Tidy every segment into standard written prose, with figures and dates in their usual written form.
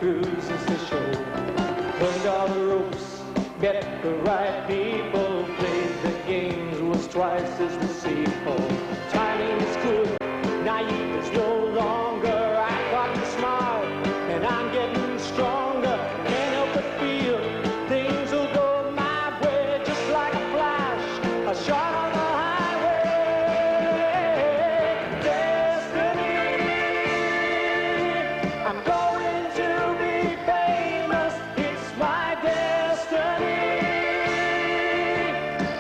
cruises the show. Learned all the ropes, met the right people, played the games, was twice as deceitful. Timing is good, naive is no longer. I've gotten smart, and I'm getting stronger. Can't help but feel things will go my way, just like a flash, a shot on the highway. Destiny, I'm going to be famous. It's my destiny.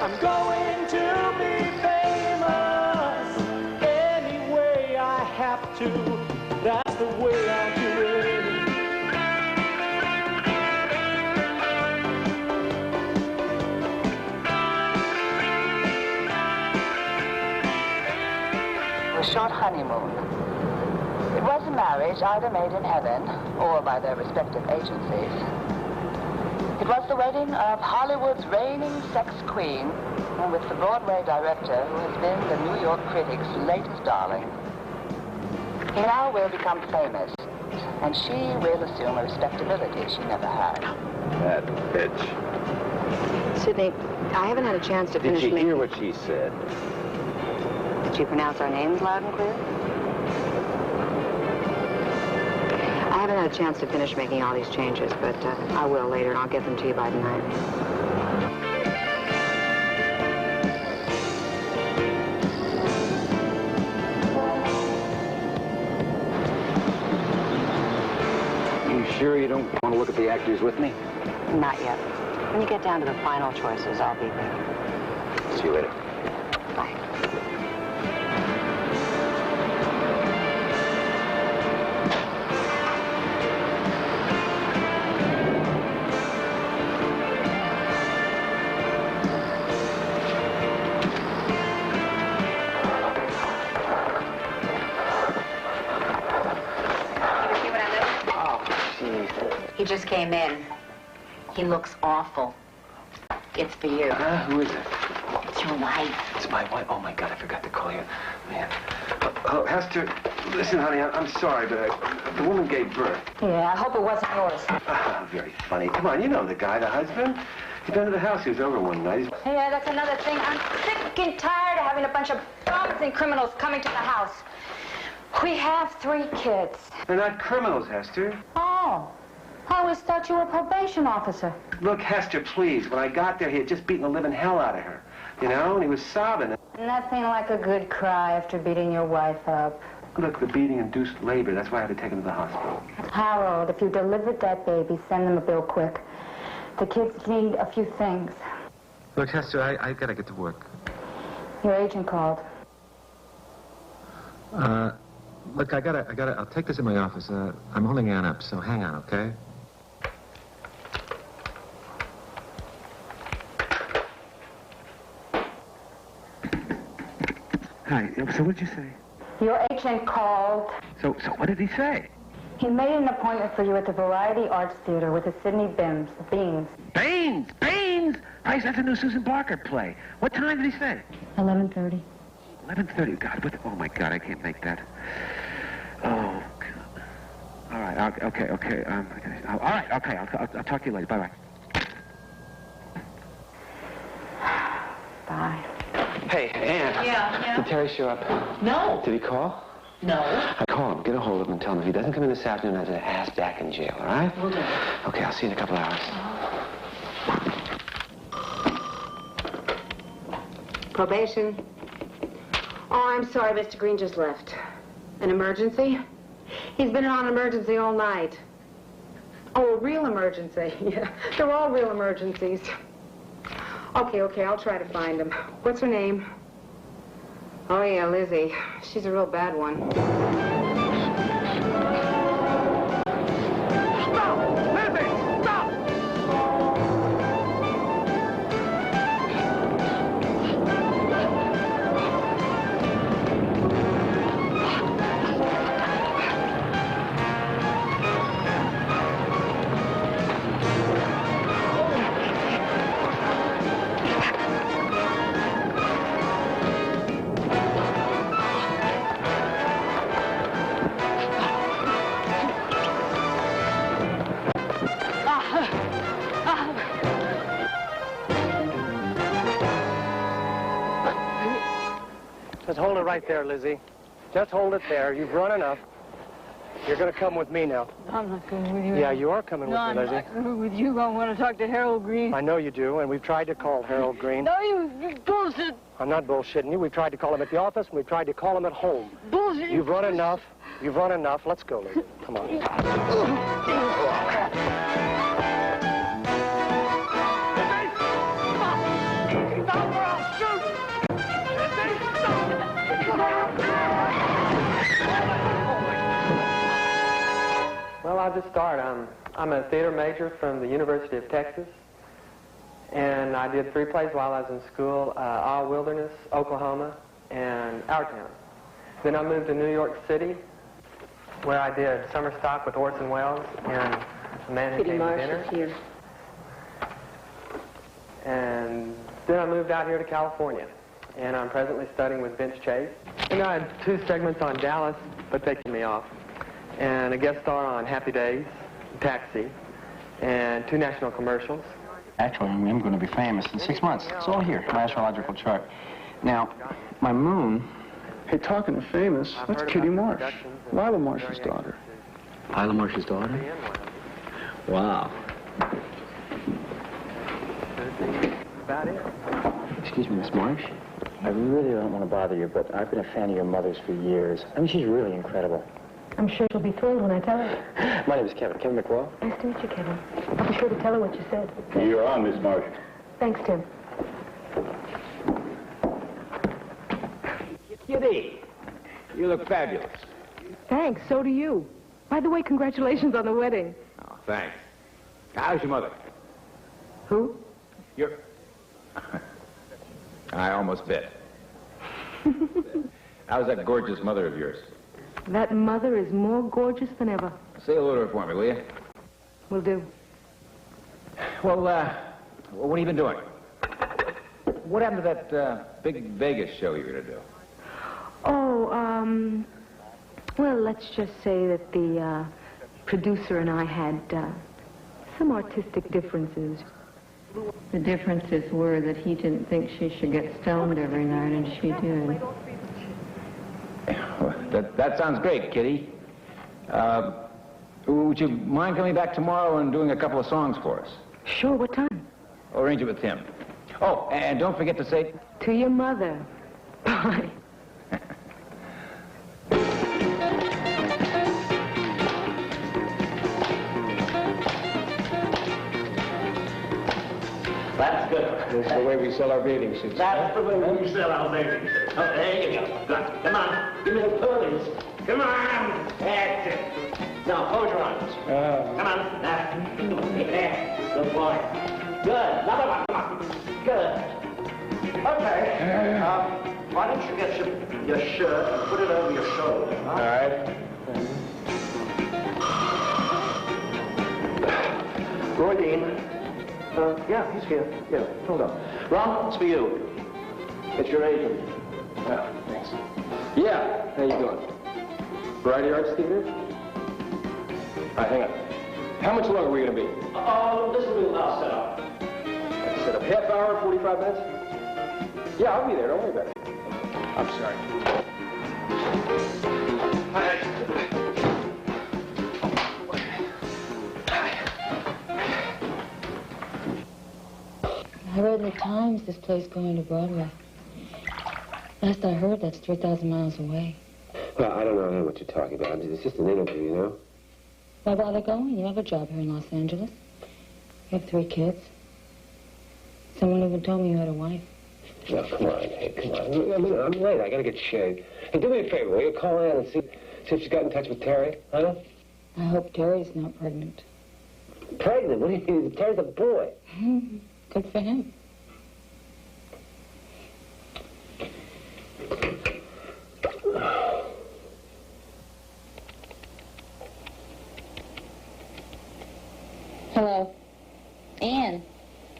I'm going to be famous. Any way I have to, that's the way I'll do it. A short honeymoon. It was a marriage either made in heaven or by their respective agencies. It was the wedding of Hollywood's reigning sex queen with the Broadway director who has been the New York critics' latest darling. He now will become famous, and she will assume a respectability she never had. That bitch. Sydney, I haven't had a chance to finish. Did you hear what she said? Did you pronounce our names loud and clear? I haven't had a chance to finish making all these changes, but I will later, and I'll get them to you by tonight. You sure you don't want to look at the actors with me? Not yet. When you get down to the final choices, I'll be there. See you later. Bye. He just came in. He looks awful. It's for you. Who is it? It's your wife. It's my wife. Oh, my God, I forgot to call you. Man. Oh, Hester, listen, honey, I'm sorry, but the woman gave birth. Yeah, I hope it wasn't yours. Very funny. Come on, you know the guy, the husband. He's been to the house. He was over one night. Yeah, that's another thing. I'm sick and tired of having a bunch of bums and criminals coming to the house. We have 3 kids. They're not criminals, Hester. Oh. I always thought you were a probation officer. Look, Hester, please. When I got there, he had just beaten the living hell out of her. You know, and he was sobbing. Nothing like a good cry after beating your wife up. Look, the beating induced labor. That's why I had to take him to the hospital. Harold, if you delivered that baby, send them a bill quick. The kids need a few things. Look, Hester, I gotta get to work. Your agent called. Look, I'll take this in my office. I'm holding Ann up, so hang on, okay? Hi, so what did you say? Your agent called. So what did he say? He made an appointment for you at the Variety Arts Theater with the Sydney Beans. Baines? Nice, that's a new Susan Barker play. What time did he say? 11:30. 11:30. God, oh my God, I can't make that. Oh, God. All right, okay. All right, okay, I'll talk to you later. Bye-bye. Bye. Hey, Ann. Yeah. Did Terry show up? No. Did he call? No. I call him, get a hold of him, and tell him if he doesn't come in this afternoon, I'm going to ass back in jail, all right? Will do. Okay, I'll see you in a couple hours. Probation. Oh, I'm sorry, Mr. Green just left. An emergency? He's been on emergency all night. Oh, a real emergency. Yeah, they're all real emergencies. Okay, I'll try to find him. What's her name? Oh, yeah, Lizzie. She's a real bad one. Stop! Lizzie! Stop! Just hold it right there, Lizzie. Just hold it there. You've run enough. You're going to come with me now. I'm not coming with you. Yeah, you are coming with me, Lizzie. No, I'm not coming with you. I want to talk to Harold Green. I know you do, and we've tried to call Harold Green. No, you bullshit. I'm not bullshitting you. We've tried to call him at the office, and we've tried to call him at home. Bullshit. You've run enough. You've run enough. Let's go, Lizzie. Come on. Well, I'll just start. I'm a theater major from the University of Texas, and I did 3 plays while I was in school, All Wilderness, Oklahoma, and Our Town. Then I moved to New York City, where I did Summer Stock with Orson Welles and A Man Who Came to Dinner. Here. And then I moved out here to California, and I'm presently studying with Vince Chase. And I had 2 segments on Dallas, but they kicked me off. And a guest star on Happy Days, Taxi, and 2 national commercials. Actually, I'm going to be famous in 6 months. It's all here, my astrological chart. Now, my moon... Hey, talking of famous, that's Kitty Marsh, Lila Marsh's daughter. Lila Marsh's daughter? Wow. About it. Excuse me, Miss Marsh. I really don't want to bother you, but I've been a fan of your mother's for years. I mean, she's really incredible. I'm sure she'll be thrilled when I tell her. My name is Kevin McWall. Nice to meet you, Kevin. I'll be sure to tell her what you said. You're on, Miss Marsh. Thanks, Tim. Kitty, you look fabulous. Thanks, so do you. By the way, congratulations on the wedding. Oh, thanks. How's your mother? Who? Your... I almost bit. How's that gorgeous mother of yours? That mother is more gorgeous than ever. Say hello to her for me, will you? Will do. Well, what have you been doing? What happened to that big Vegas show you were going to do? Oh, well, let's just say that the producer and I had some artistic differences. The differences were that he didn't think she should get stoned every night, and she did. That sounds great, Kitty. Would you mind coming back tomorrow and doing a couple of songs for us? Sure, what time? I'll arrange it with Tim. Oh, and don't forget to say... To your mother. Bye. That's good. This is the way we sell our bathing suits. That's the way we sell our bathing suits. Oh, there you go. Good. Come on. Give me the pulleys. Come on. That's it. Now, close your eyes. Come on. Yeah. Good boy. Good. Another one. Come on. Good. Okay. Why don't you get your shirt and put it over your shoulder? Huh? All right. Roy Dean. Yeah, he's here. Yeah, hold on. Ron, it's for you. It's your agent. Oh, thanks. Yeah, how you doing? Variety Arts Theater? All right, hang on. How much longer are we going to be? This will be the last setup. Set up half hour, 45 minutes? Yeah, I'll be there. Don't worry about it. I'm sorry. I read in the Times this play's going to Broadway. Last I heard, that's 3,000 miles away. Well, I don't know what you're talking about. It's just an interview, you know? Why bother going? You have a job here in Los Angeles. You have 3 kids. Someone even told me you had a wife. No, come on. Hey, come on. I'm late. I gotta get shaved. Hey, do me a favor, will you? Call Ann and see if she's got in touch with Terry, huh? I hope Terry's not pregnant. Pregnant? What do you mean? Terry's a boy. Good for him. Hello. Ann,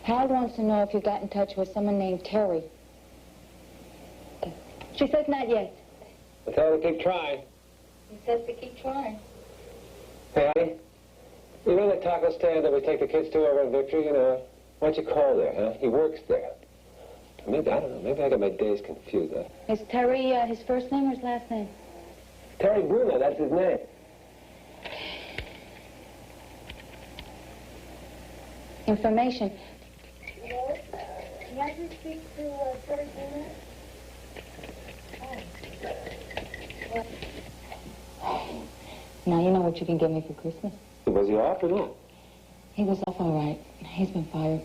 Howard wants to know if you got in touch with someone named Terry. She says not yet. Well, tell her to keep trying. He says to keep trying. Hey, honey, you know that taco stand that we take the kids to over in Victory, you know? Why don't you call there, huh? He works there. Maybe, I don't know, maybe I got my days confused. Is Terry his first name or his last name? Terry Bruno, that's his name. Information. Hello? Can I please speak to Terry Bruno? Now you know what you can get me for Christmas. Was he off or not? He was off all right. He's been fired.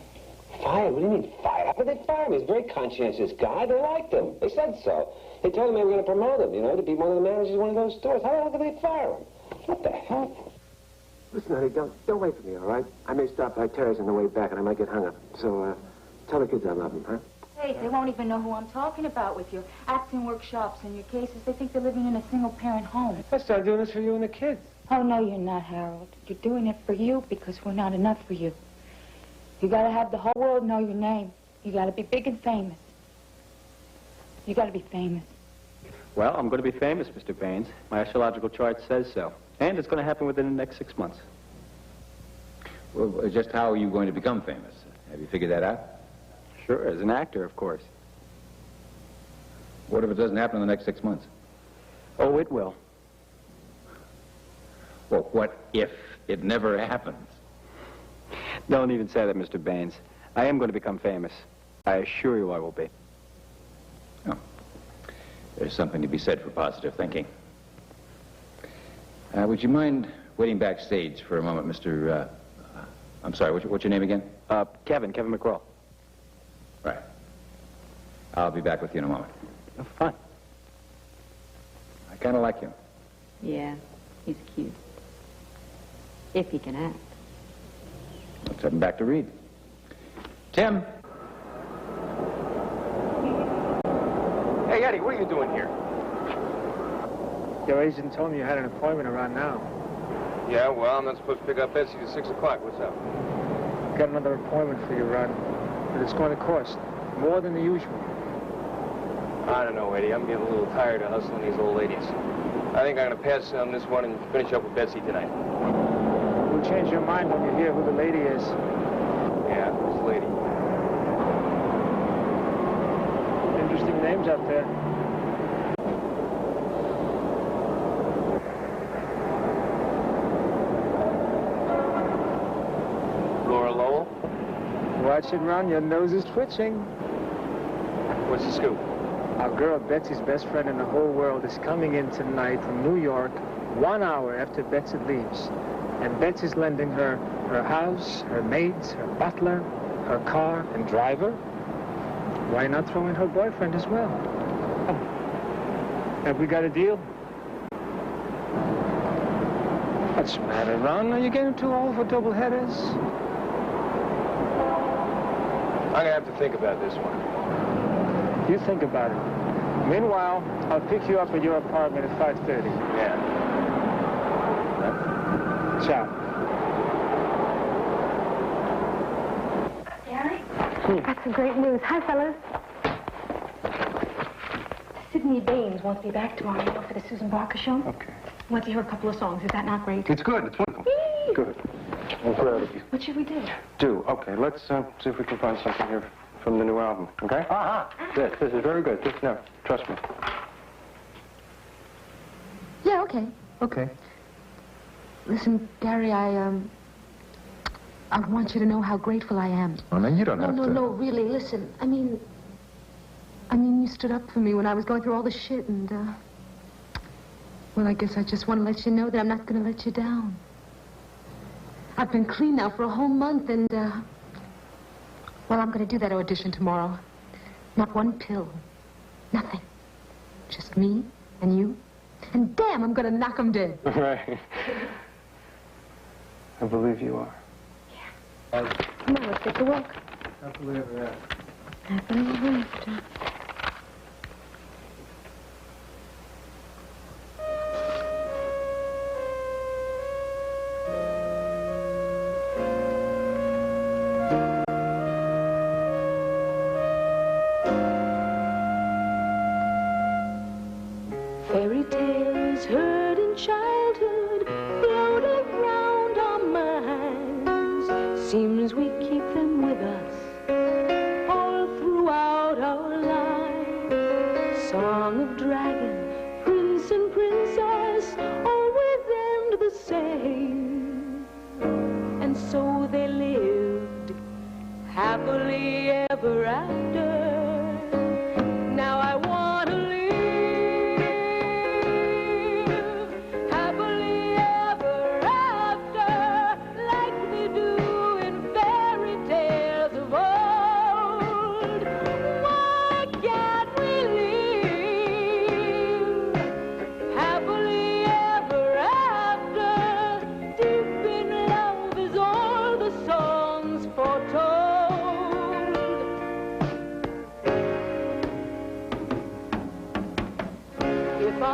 Fired? What do you mean fired? How could they fire him? He's a very conscientious guy. They liked him. They said so. They told him they were going to promote him, you know, to be one of the managers of one of those stores. How the hell could they fire him? What the hell? Listen, honey, don't wait for me, all right? I may stop by Terry's on the way back, and I might get hung up. So, tell the kids I love them, huh? Hey, they won't even know who I'm talking about with your acting workshops and your cases. They think they're living in a single-parent home. I started doing this for you and the kids. Oh, no, you're not, Harold. You're doing it for you because we're not enough for you. You gotta have the whole world know your name. You gotta be big and famous. You gotta be famous. Well, I'm going to be famous, Mr. Baines. My astrological chart says so. And it's going to happen within the next 6 months. Well, just how are you going to become famous? Have you figured that out? Sure, as an actor, of course. What if it doesn't happen in the next 6 months? Oh, it will. Well, what if it never happens? Don't even say that, Mr. Baines. I am going to become famous. I assure you I will be. Oh. There's something to be said for positive thinking. Would you mind waiting backstage for a moment, Mr. I'm sorry, what's your name again? Kevin McGraw. Right. I'll be back with you in a moment. Oh, fine. I kind of like him. Yeah, he's cute. If he can act. Let's have him back to read. Tim! Hey, Eddie, what are you doing here? Your agent told me you had an appointment around now. Yeah, well, I'm not supposed to pick up Betsy at 6 o'clock. What's up? Got another appointment for you, Rod. But it's going to cost more than the usual. I don't know, Eddie. I'm getting a little tired of hustling these old ladies. I think I'm going to pass on this one and finish up with Betsy tonight. You'll change your mind when you hear who the lady is. Yeah, who's the lady? Interesting names out there. Laura Lowell? Watch it, Ron. Your nose is twitching. What's the scoop? Our girl, Betsy's best friend in the whole world, is coming in tonight from New York 1 hour after Betsy leaves. And Betsy's lending her her house, her maids, her butler, her car, and driver. Why not throw in her boyfriend as well? Oh. Have we got a deal? What's the matter, Ron? Are you getting too old for double headers? I'm going to have to think about this one. You think about it. Meanwhile, I'll pick you up at your apartment at 5:30. Yeah. Ciao. Gary? Got some great news. Hi, fellas. Sidney Baines wants me back tomorrow for the Susan Barker show. Okay. Want to hear a couple of songs. Is that not great? It's good. It's wonderful. Whee! Good. I'm proud of you. What should we do? Okay, let's see if we can find something here from the new album, okay? This is very good. No, trust me. Yeah, okay. Okay. Listen, Gary, I want you to know how grateful I am. Oh, no, you don't have to. No, really, listen. I mean, you stood up for me when I was going through all the shit, and, well, I guess I just want to let you know that I'm not going to let you down. I've been clean now for a whole month, and, well, I'm going to do that audition tomorrow. Not one pill. Nothing. Just me and you. And damn, I'm going to knock 'em dead. Right. I believe you are. Yeah. Come on, let's get to work. Happily ever after. Happily ever after. Fairy tales heard in childhood float around our minds. Seems we keep them with us all throughout our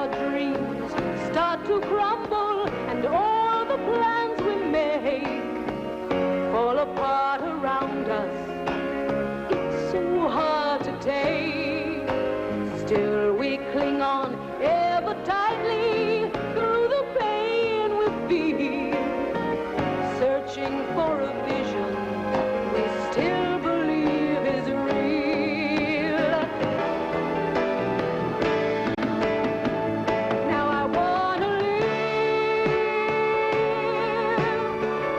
our dreams start to crumble and all the plans we make fall apart around us. It's so hard to take. Still we cling on ever tightly through the pain we feel, searching for a vision we still believe is real. Now I wanna live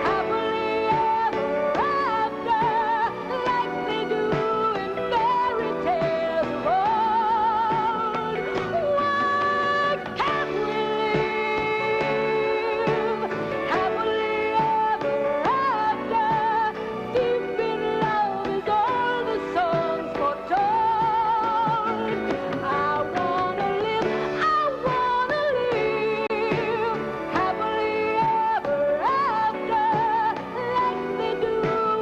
happily ever after, like they do in fairy tales of old. Why can't we live happily ever after? Deep in love is all the songs foretold. I wanna live happily ever after, like they do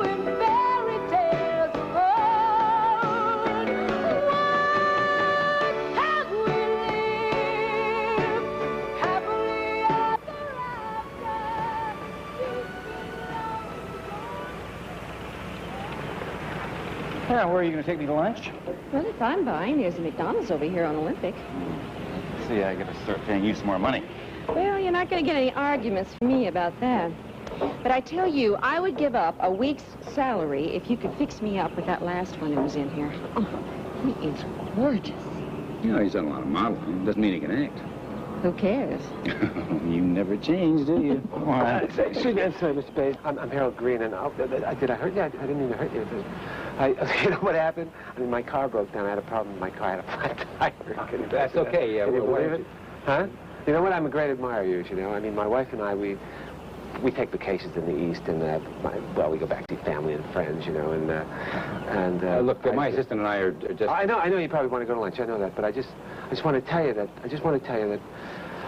in fairy tales of old. Why can't we live happily ever Yeah, where are you going to take me to lunch? Well, if I'm buying, there's a McDonald's over here on Olympic. See, I got to start paying you some more money. Well, you're not going to get any arguments from me about that. But I tell you, I would give up a week's salary if you could fix me up with that last one who was in here. Oh, he is gorgeous. You know, he's done a lot of modeling. Doesn't mean he can act. Who cares? You never change, do you? Excuse me, I'm sorry, Mr. Baines. I'm Harold Green, and did I hurt you? I didn't mean to hurt you. You know what happened? I mean, my car broke down. I had a problem with my car. I had a flat tire. That's okay, yeah. Can you believe it? Huh? You know what? I'm a great admirer of yours, you know. I mean, my wife and I, we take vacations in the East, and, well, we go back to family and friends, you know, look, my assistant and I are just... I know you probably want to go to lunch. I know that, but I just want to tell you that,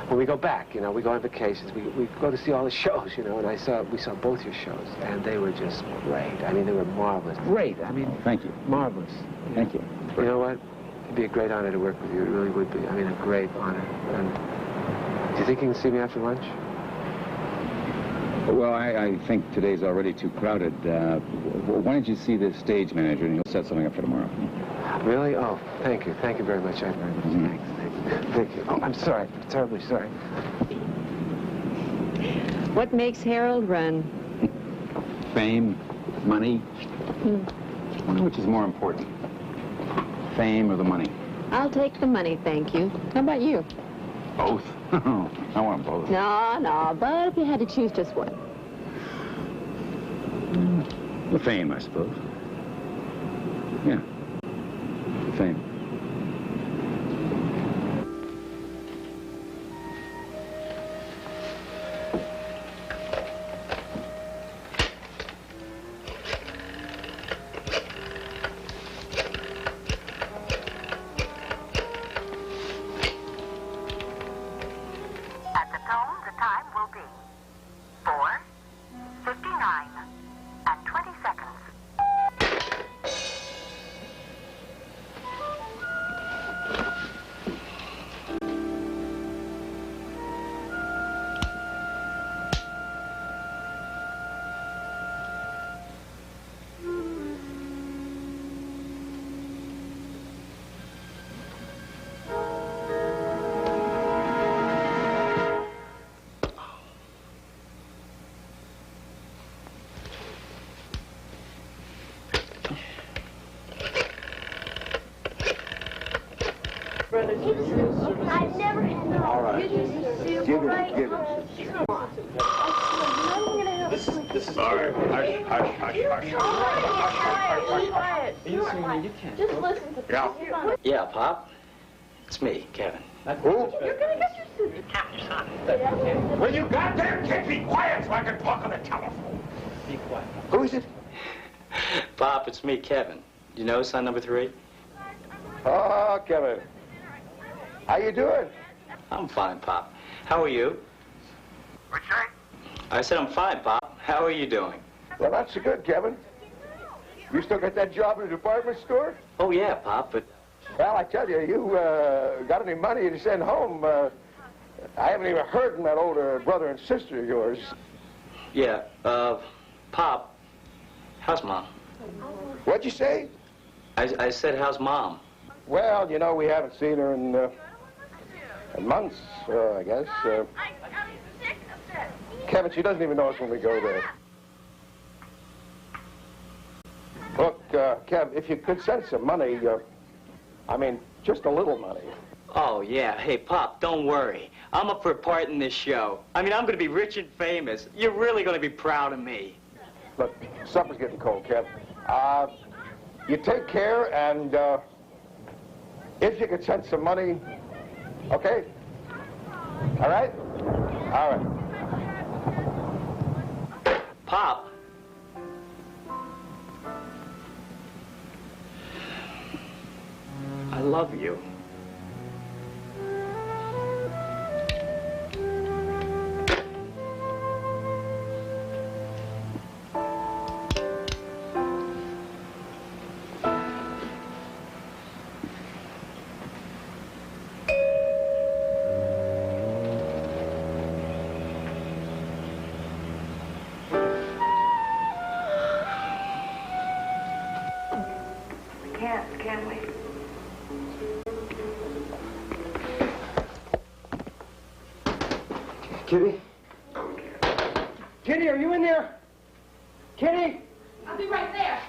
when we go back, you know, we go on vacations, we go to see all the shows, you know, and we saw both your shows, and they were just great. I mean, they were marvelous. Great. I mean, thank you. Marvelous. Thank you. You know what? It'd be a great honor to work with you. It really would be. I mean, a great honor. And do you think you can see me after lunch? Well, I think today's already too crowded. Why don't you see the stage manager, and he'll set something up for tomorrow. Really? Oh, thank you. Thank you very much. Thank you. Thank you. Oh, I'm sorry. I'm terribly sorry. What makes Harold run? Fame, money. I wonder which is more important, fame or the money? I'll take the money, thank you. How about you? Both? I want both. No, but if you had to choose just one. The fame, I suppose. Yeah, the fame. At the tone, the time will be 4:59 and 20 seconds. I've never had that. All right. Give it. This is All right. Hush. Just listen to Yeah. Yeah, Pop. It's me, Kevin. Who? You're gonna get your suit. Captain Son. Will you goddamn kid be quiet so I can talk on the telephone? Be quiet. Who is it? Pop, it's me, Kevin. You know son number 3? Oh, Kevin. How you doing? I'm fine, Pop. How are you? What's that? I said I'm fine, Pop. How are you doing? Well, not so good, Kevin. You still got that job in the department store? Oh, yeah, Pop, but Well, I tell you, you got any money to send home? I haven't even heard from that older brother and sister of yours. Yeah, Pop, how's Mom? What'd you say? I said, how's Mom? Well, you know, we haven't seen her in months, I guess. Kevin, she doesn't even know us when we go there. Look, Kev, if you could send some money, I mean, just a little money. Oh, yeah. Hey, Pop, don't worry. I'm up for a part in this show. I mean, I'm going to be rich and famous. You're really going to be proud of me. Look, supper's getting cold, Kev. You take care, and if you could send some money, okay? All right? All right. Pop. I love you. Can we? Kitty? Kitty, are you in there? Kitty? I'll be right there.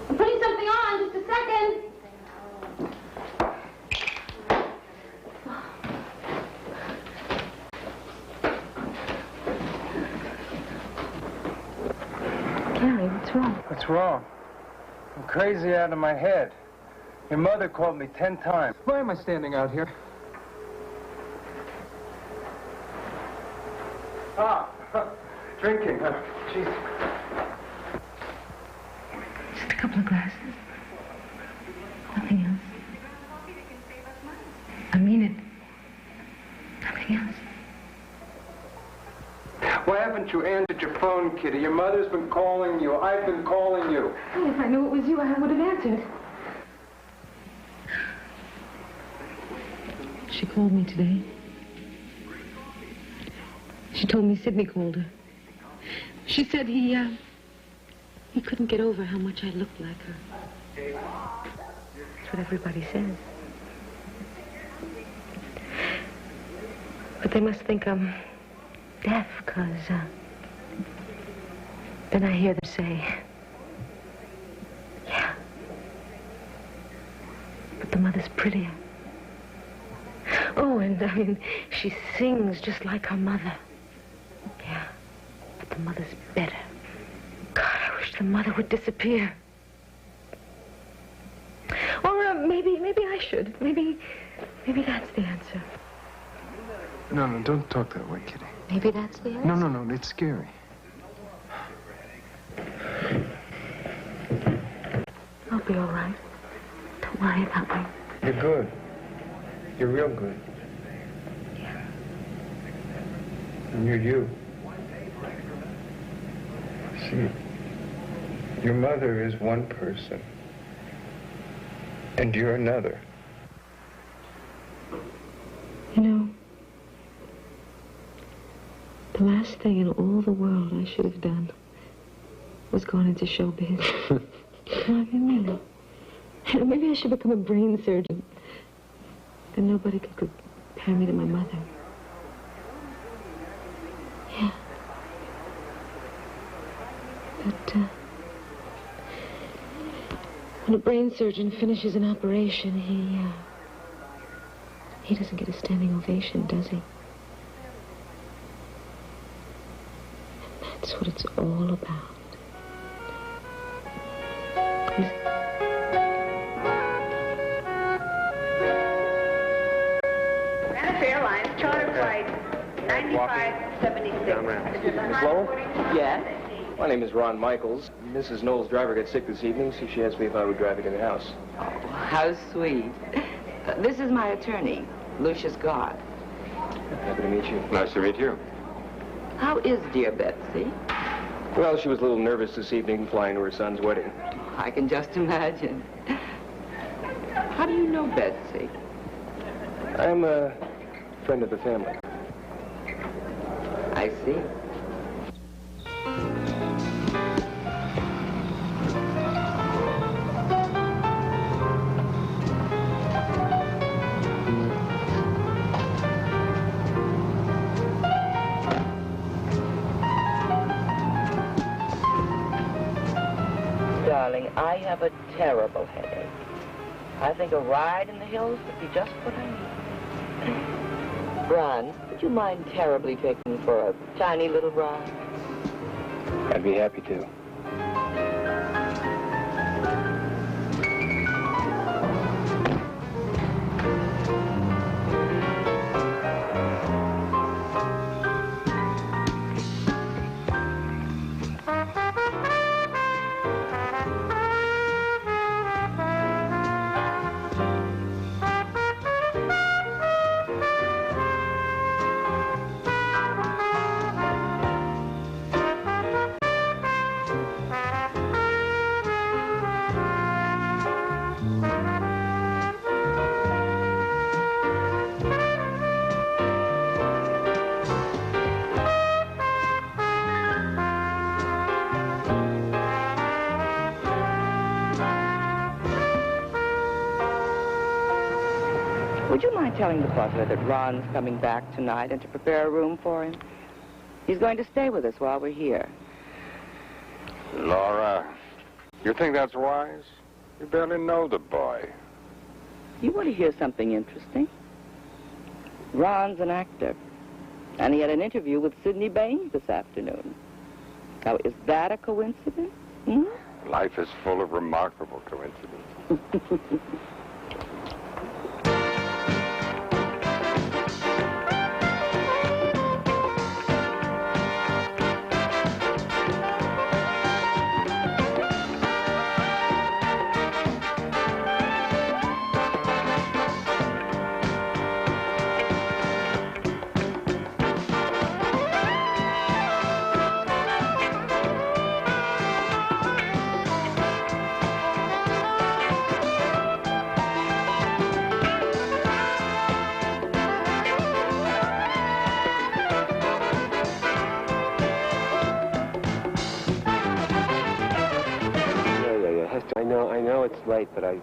I'm putting something on, just a second. What's wrong? What's wrong? I'm crazy out of my head. Your mother called me 10 times. Why am I standing out here? Ah, drinking, huh? Jeez. Just a couple of glasses. Nothing else. I mean it. Nothing else. Why haven't you answered your phone, Kitty? Your mother's been calling you. I've been calling you. Well, if I knew it was you, I would have answered. She called me today. She told me Sidney called her. She said he couldn't get over how much I looked like her. That's what everybody says. But they must think I'm deaf, because then I hear them say, yeah, but the mother's prettier. Oh, and I mean, she sings just like her mother. Yeah, but the mother's better. God, I wish the mother would disappear. Or maybe I should. Maybe that's the answer. No, don't talk that way, Kitty. Maybe that's the answer. No, it's scary. I'll be all right. Don't worry about me. You're good. You're real good. Yeah. And you're you. See, your mother is one person, and you're another. You know, the last thing in all the world I should have done was gone into showbiz. I mean, really. You know, maybe I should become a brain surgeon. Then nobody could compare me to my mother. Yeah. But, when a brain surgeon finishes an operation, he doesn't get a standing ovation, does he? And that's what it's all about. Airlines, charter flight 9576. Miss Lowell? Yes? My name is Ron Michaels. Mrs. Knowles' driver got sick this evening, so she asked me if I would drive her to the house. How sweet. This is my attorney, Lucius God. Happy to meet you. Nice to meet you. How is dear Betsy? Well, she was a little nervous this evening flying to her son's wedding. I can just imagine. How do you know Betsy? I'm a friend of the family. I see. Darling, I have a terrible headache. I think a ride in the hills would be just what I need. Ron, would you mind terribly taking me for a tiny little ride? I'd be happy to. Would you mind telling the butler that Ron's coming back tonight and to prepare a room for him? He's going to stay with us while we're here. Laura, you think that's wise? You barely know the boy. You want to hear something interesting? Ron's an actor, and he had an interview with Sidney Baines this afternoon. Now, is that a coincidence? Hmm? Life is full of remarkable coincidences. I know it's late, but I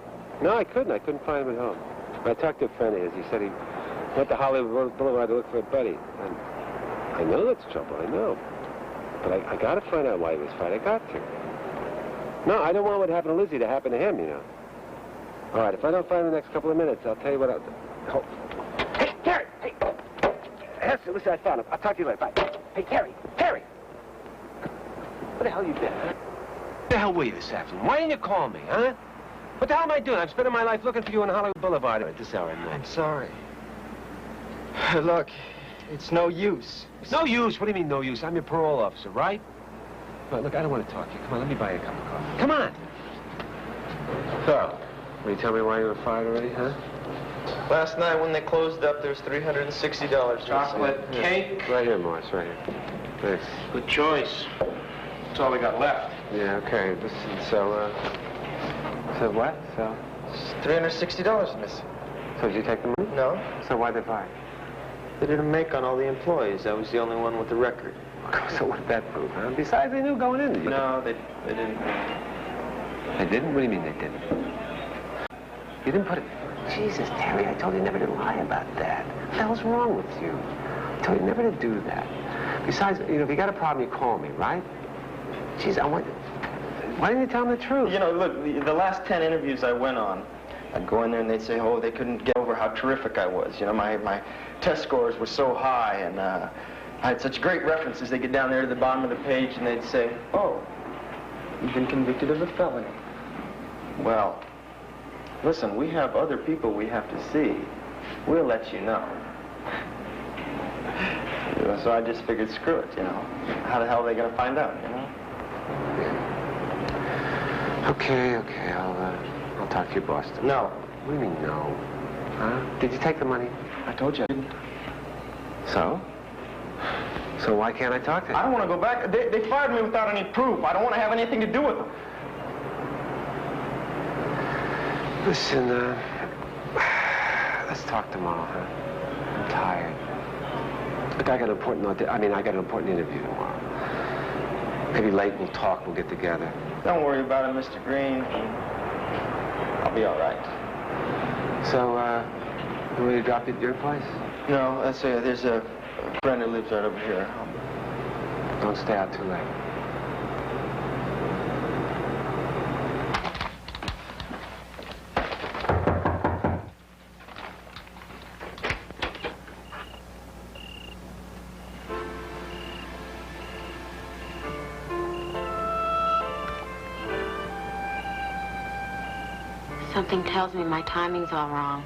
couldn't find him at home. I talked to a friend of his. He said he went to Hollywood Boulevard to look for a buddy. And I know that's trouble, I know. But I got to find out why he was fired. I got to. No, I don't want what happened to Lizzie to happen to him, you know. All right, if I don't find him in the next couple of minutes, I'll tell you what I'll do. Oh. Hey, Terry! Hey! Hester, listen, I found him. I'll talk to you later. Bye. Hey, Terry! Terry! Where the hell you been, huh? Where the hell were you this afternoon? Why didn't you call me, huh? What the hell am I doing? I'm spending my life looking for you on Hollywood Boulevard at this hour of night. I'm sorry. Look, it's no use. No use? What do you mean, no use? I'm your parole officer, right? Look, I don't want to talk to you. Come on, let me buy you a cup of coffee. Come on! So, will you tell me why you were fired already, huh? Last night when they closed up, there's $360. Chocolate cake? Right here, Morris, right here. Thanks. Good choice. That's all we got left. Yeah, okay. Listen, so what? So? It's $360 missing. So did you take the money? No. So why'd they fire? They didn't make on all the employees. I was the only one with the record. So what did that prove, huh? Besides, they knew going in. No, they didn't. They didn't? What do you mean they didn't? You didn't put it... Jesus, Terry, I told you never to lie about that. What the hell's wrong with you? I told you never to do that. Besides, you know, if you got a problem, you call me, right? Jeez, why didn't you tell them the truth? You know, look, the last 10 interviews I went on, I'd go in there and they'd say, oh, they couldn't get over how terrific I was. You know, my test scores were so high and I had such great references. They get down there to the bottom of the page and they'd say, oh, you've been convicted of a felony. Well, listen, we have other people we have to see. We'll let you know. You know, so I just figured, screw it, you know. How the hell are they going to find out, you know? Okay, I'll talk to your boss. No. What do you mean, no? Huh? Did you take the money? I told you I didn't. So? So why can't I talk to you? I don't want to go back. They fired me without any proof. I don't want to have anything to do with them. Listen, let's talk tomorrow, huh? I'm tired. Look, I got an important interview tomorrow. Maybe late we'll talk, we'll get together. Don't worry about it, Mr. Green. I'll be all right. So, you want me to drop you at your place? No, there's a friend who lives right over here. Don't stay out too late. Something tells me my timing's all wrong.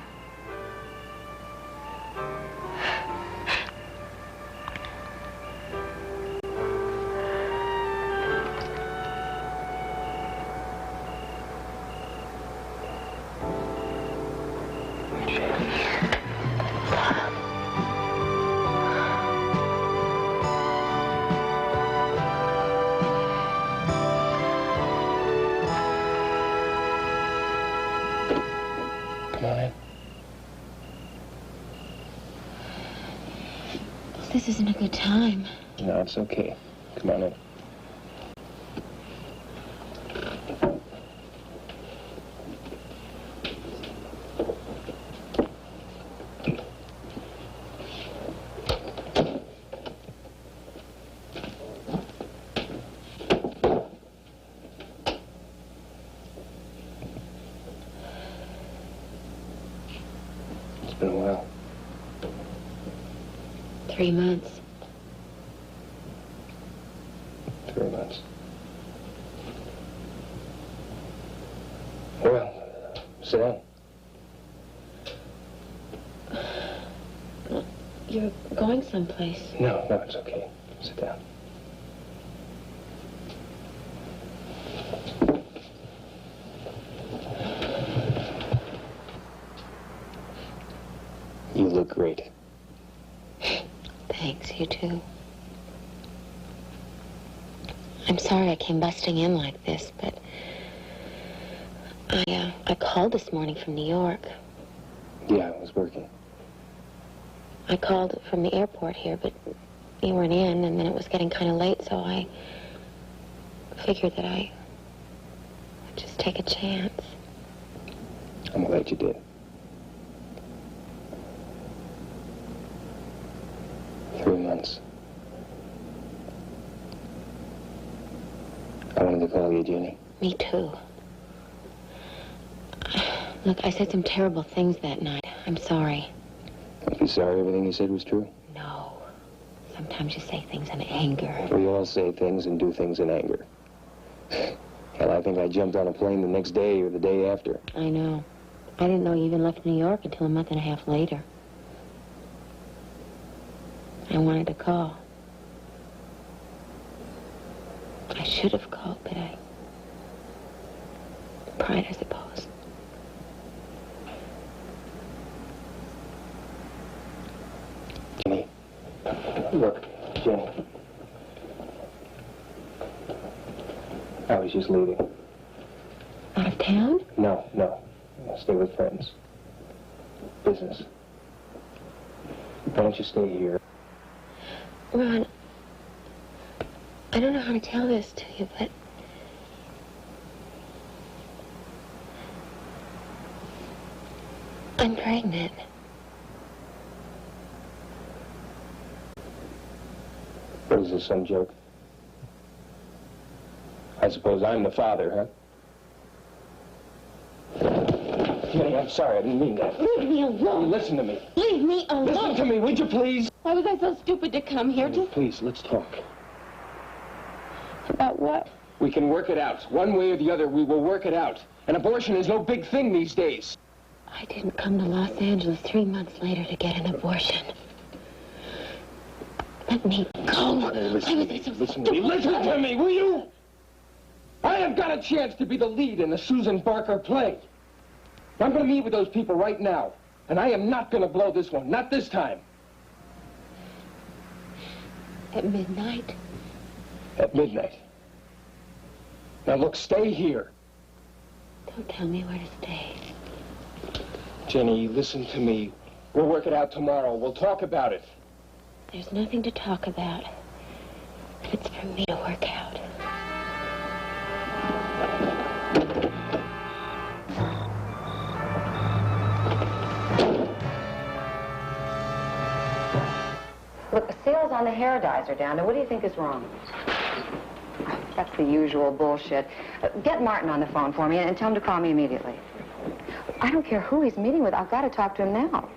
This isn't a good time. No, it's okay. Come on in. It's been a while. 3 months. 3 months. Well, sit down. You're going someplace. No, it's okay. Sit down. You look great. Thanks, you too. I'm sorry I came busting in like this, but I called this morning from New York. Yeah, I was working. I called from the airport here, but you weren't in, and then it was getting kind of late, so I figured that I'd just take a chance. I'm glad you did. 3 months. I wanted to call you, Jenny. Me too. Look, I said some terrible things that night. I'm sorry. Don't be sorry everything you said was true. No. Sometimes you say things in anger. We all say things and do things in anger. Hell, I think I jumped on a plane the next day or the day after. I know. I didn't know you even left New York until a month and a half later. I wanted to call. I should have called, but pride, I suppose. Jenny. Look, Jenny. I was just leaving. Out of town? No. I'll stay with friends. Business. Why don't you stay here? Ron, I don't know how to tell this to you, but I'm pregnant. What is this, some joke? I suppose I'm the father, huh? Jenny, I'm sorry, I didn't mean that. Leave me alone. Listen to me. Leave me alone. Listen to me, would you please? Why was I so stupid to come here? Jenny, please, let's talk. About what? We can work it out. One way or the other, we will work it out. An abortion is no big thing these days. I didn't come to Los Angeles 3 months later to get an abortion. Let me go. Hey, listen to me, will you? I have got a chance to be the lead in the Susan Barker play. I'm going to meet with those people right now. And I am not going to blow this one. Not this time. At midnight? At midnight. Now look, stay here. Don't tell me where to stay. Jenny, listen to me. We'll work it out tomorrow. We'll talk about it. There's nothing to talk about if it's for me to work out. Look, the sales on the hair dyes are down. Now, what do you think is wrong? That's the usual bullshit. Get Martin on the phone for me and tell him to call me immediately. I don't care who he's meeting with. I've got to talk to him now.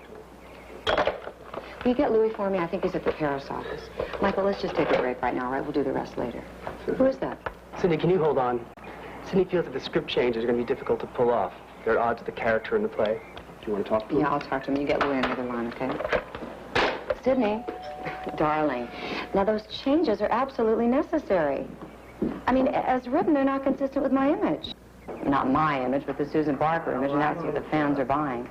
Will you get Louis for me? I think he's at the Paris office. Michael, let's just take a break right now, all right? We'll do the rest later. Who is that? Cindy, can you hold on? Cindy feels that the script changes are going to be difficult to pull off. They're at odds with the character in the play. Do you want to talk to him? Yeah, I'll talk to him. You get Louis on the other line, okay? Sydney, darling, now those changes are absolutely necessary. I mean, as written, they're not consistent with my image. Not my image, but the Susan Barker image, and that's what the fans are buying.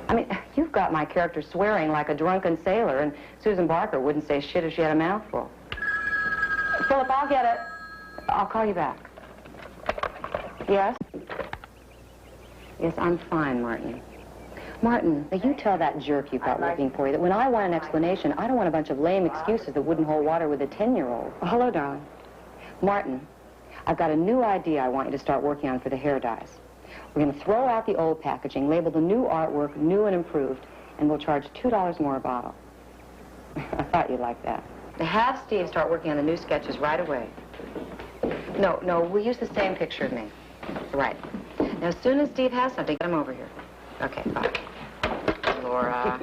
I mean, you've got my character swearing like a drunken sailor, and Susan Barker wouldn't say shit if she had a mouthful. Philip, I'll get it. I'll call you back. Yes? Yes, I'm fine, Martin. Martin, now you tell that jerk you've got working for you that when I want an explanation, I don't want a bunch of lame excuses that wouldn't hold water with a 10-year-old. Oh, hello, darling. Martin, I've got a new idea I want you to start working on for the hair dyes. We're going to throw out the old packaging, label the new artwork new and improved, and we'll charge $2 more a bottle. I thought you'd like that. To have Steve start working on the new sketches right away. No, we'll use the same picture of me. Right. Now, as soon as Steve has something, get him over here. Okay, bye. Laura,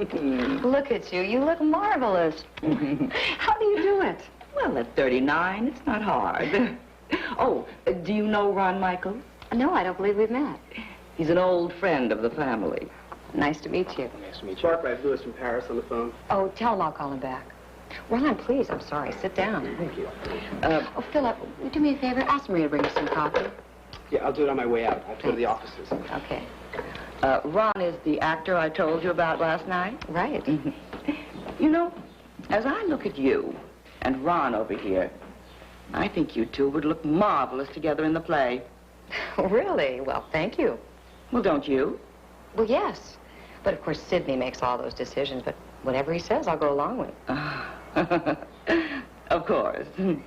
look at you. You look marvelous. How do you do it? Well, at 39, it's not hard. Oh, do you know Ron Michaels? No, I don't believe we've met. He's an old friend of the family. Nice to meet you. Nice to meet you. Barbara, I have Louis from Paris on the phone. Oh, tell him I'll call him back. Ron, please, I'm sorry. Sit down. Thank you. Oh, Philip, will you do me a favor? Ask Maria to bring us some coffee. Yeah, I'll do it on my way out. I have to go to the offices. Okay. Ron is the actor I told you about last night? Right. You know, as I look at you and Ron over here, I think you two would look marvelous together in the play. Really? Well, thank you. Well, don't you? Well, yes. But, of course, Sidney makes all those decisions, but whatever he says, I'll go along with. Of course. You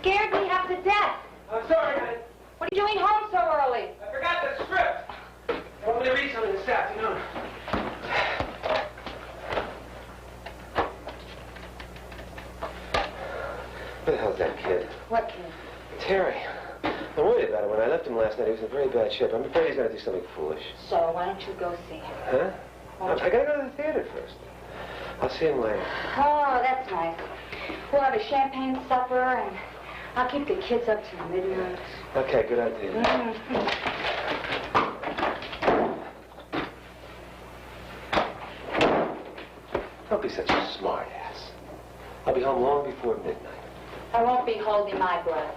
scared me half to death. I'm sorry, honey. What are you doing home so early? I forgot the script. I want me to read something this afternoon. Where the hell's that kid? What kid? Terry. I'm worried about him. When I left him last night, he was in very bad shape. I'm afraid he's going to do something foolish. So, why don't you go see him? Huh? I got to go to the theater first. I'll see him later. Oh, that's nice. We'll have a champagne supper, and I'll keep the kids up till midnight. Okay, good idea. Don't be such a smart ass. I'll be home long before midnight. I won't be holding my breath.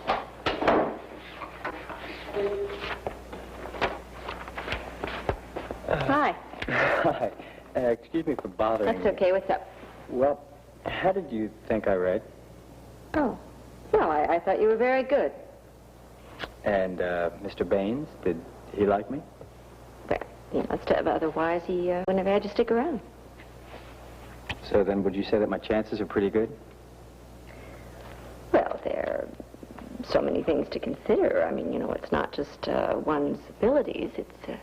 Hi. Hi. Excuse me for bothering That's okay. What's up? Well, how did you think I read? Oh. Well, I thought you were very good. And Mr. Baines, did he like me? Well, he must have. Otherwise, he wouldn't have had you stick around. So then would you say that my chances are pretty good? Well, there are so many things to consider. I mean, you know, it's not just one's abilities. It's...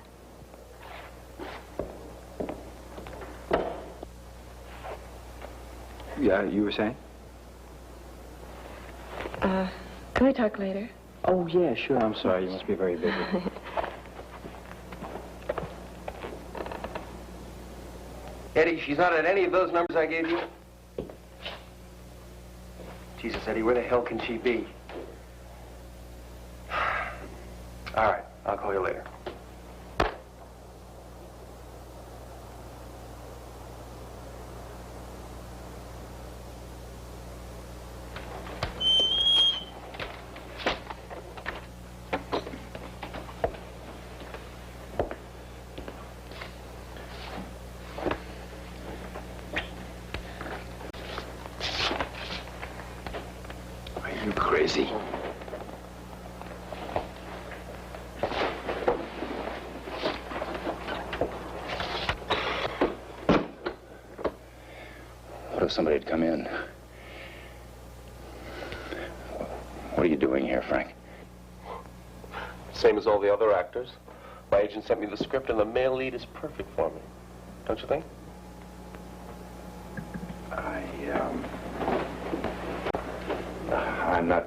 Yeah, you were saying? Can we talk later? Oh, yeah, sure. I'm sorry. You must be very busy. Eddie, she's not at any of those numbers I gave you? Jesus, Eddie, where the hell can she be? All right, I'll call you later. thought somebody had come in. What are you doing here, Frank? Same as all the other actors. My agent sent me the script, and the male lead is perfect for me. Don't you think? I'm not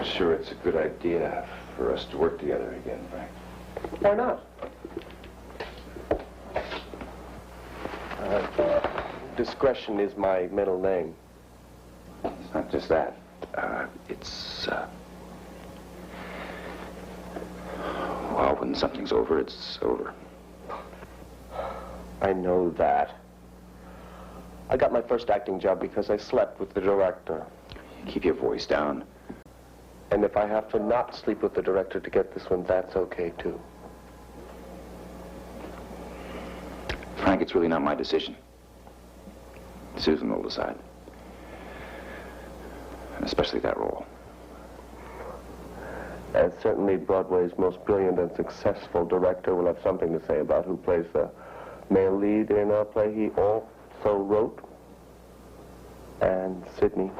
sure it's a good idea for us to work together again, Frank. Why not? Discretion is my middle name. It's not just that. Well, when something's over, it's over. I know that. I got my first acting job because I slept with the director. Keep your voice down. And if I have to not sleep with the director to get this one, that's okay, too. Frank, it's really not my decision. Susan will decide. And especially that role. And certainly Broadway's most brilliant and successful director will have something to say about who plays the male lead in a play he also wrote. And Sidney.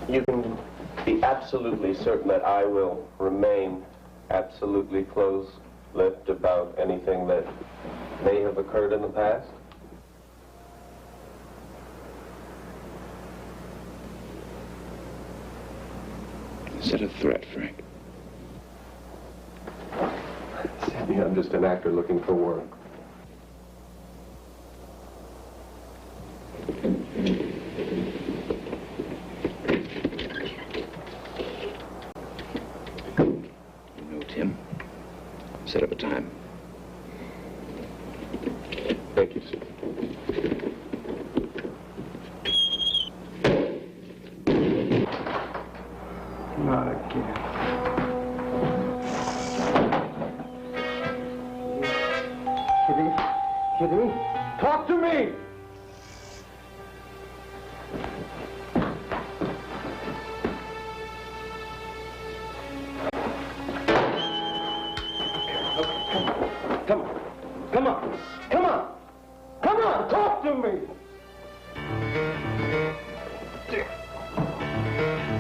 You can be absolutely certain that I will remain absolutely close-lipped about anything that may have occurred in the past. Is that a threat, Frank? Sidney, I'm just an actor looking for work. Set up a time. Thank you, sir. Not again. Kitty, talk to me! Talk to me!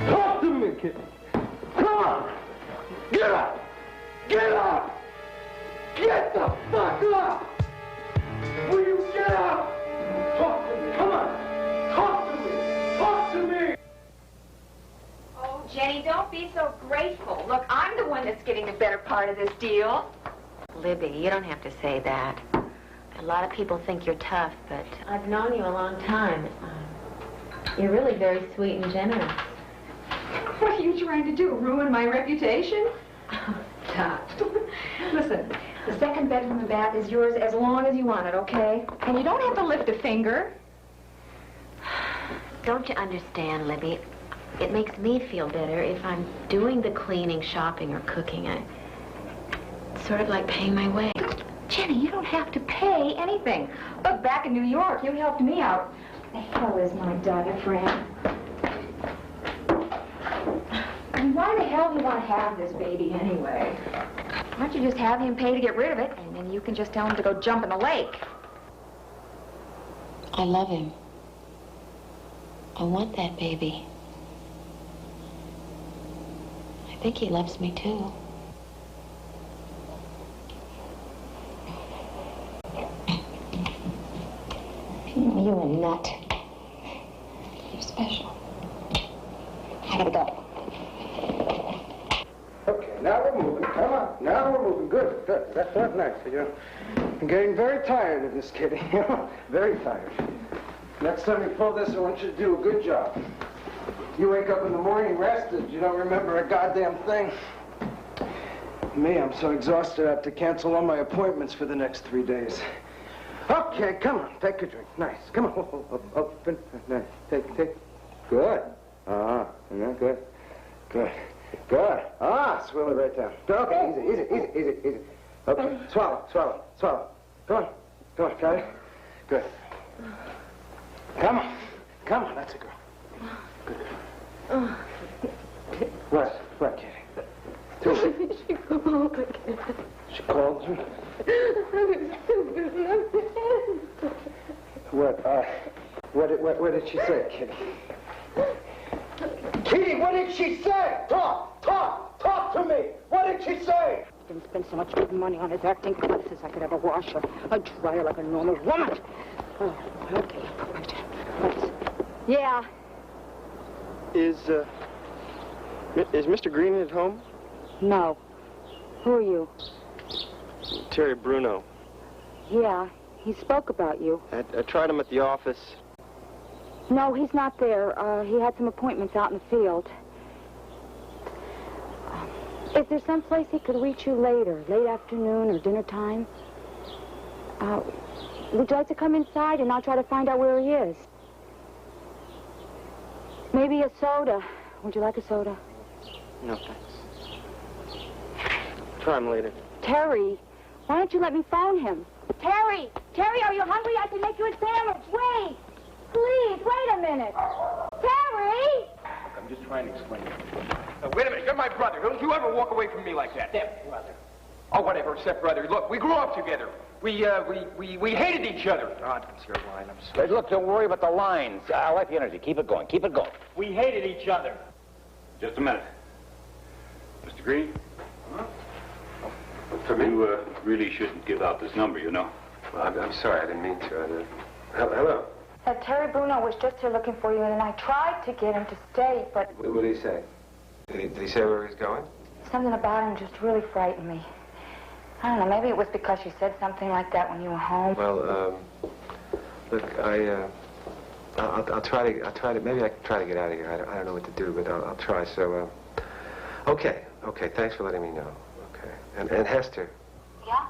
Talk to me, kid. Come on! Get up! Get up! Get the fuck up! Will you get up? Talk to me, come on! Talk to me! Talk to me! Oh, Jenny, don't be so grateful. Look, I'm the one that's getting the better part of this deal. Libby, you don't have to say that. A lot of people think you're tough, but I've known you a long time. You're really very sweet and generous. What are you trying to do, ruin my reputation? Stop. Listen, the second bedroom and bath is yours as long as you want it, okay? And you don't have to lift a finger. Don't you understand, Libby? It makes me feel better if I'm doing the cleaning, shopping, or cooking. It's sort of like paying my way. Jenny, you don't have to pay anything. Look, back in New York, you helped me out. The hell is my diaphragm? And why the hell do you want to have this baby anyway? Why don't you just have him pay to get rid of it, and then you can just tell him to go jump in the lake? I love him. I want that baby. I think he loves me, too. You're a nut. You're special. I gotta go. Okay, now we're moving. Come on. Now we're moving. Good, good. That's nice. I'm getting very tired of this, Kitty. Very tired. Next time you pull this, I want you to do a good job. You wake up in the morning rested. You don't remember a goddamn thing. Me, I'm so exhausted I have to cancel all my appointments for the next 3 days. Okay, come on, take a drink. Nice. Come on. Open. Nice. Take. Good. Yeah, good. Good. Swill it right down. Okay, easy. Okay, swallow. Come on, got it? Good. Come on, that's a girl. Good. What, Kitty? She called again. She called you? Good. What did she say, Kitty? Kitty, what did she say? Talk to me. What did she say? Didn't spend so much good money on his acting classes I could ever wash her. I'd dry her like a normal woman. Oh, okay. Right. Yeah. Is Mr. Green at home? No. Who are you? Terry Bruno. Yeah, he spoke about you. I tried him at the office. No, he's not there. He had some appointments out in the field. Is there some place he could reach you later, late afternoon or dinner time? Would you like to come inside and I'll try to find out where he is? Maybe a soda. Would you like a soda? No, thanks. Try him later. Terry, why don't you let me phone him? Terry, are you hungry? I can make you a sandwich. Wait, please, wait a minute. Terry! I'm just trying to explain it. Wait a minute, you're my brother. Don't you ever walk away from me like that. Step-brother. Oh, whatever, step-brother. Look, we grew up together. We hated each other. God, it's your line. I'm sorry. Hey, look, don't worry about the lines. I like the energy. Keep it going. Keep it going. We hated each other. Just a minute. Mr. Green? Huh? For me? You really shouldn't give out this number, you know. Well, I'm sorry. I didn't mean to. Hello? Terry Bruno was just here looking for you, and I tried to get him to stay, but... What did he say? Did he say where he's going? Something about him just really frightened me. I don't know, maybe it was because you said something like that when you were home. Well, look, I'll try to, maybe I can try to get out of here. I don't know what to do, but I'll try. So, okay, thanks for letting me know. Okay. And Hester. Yeah?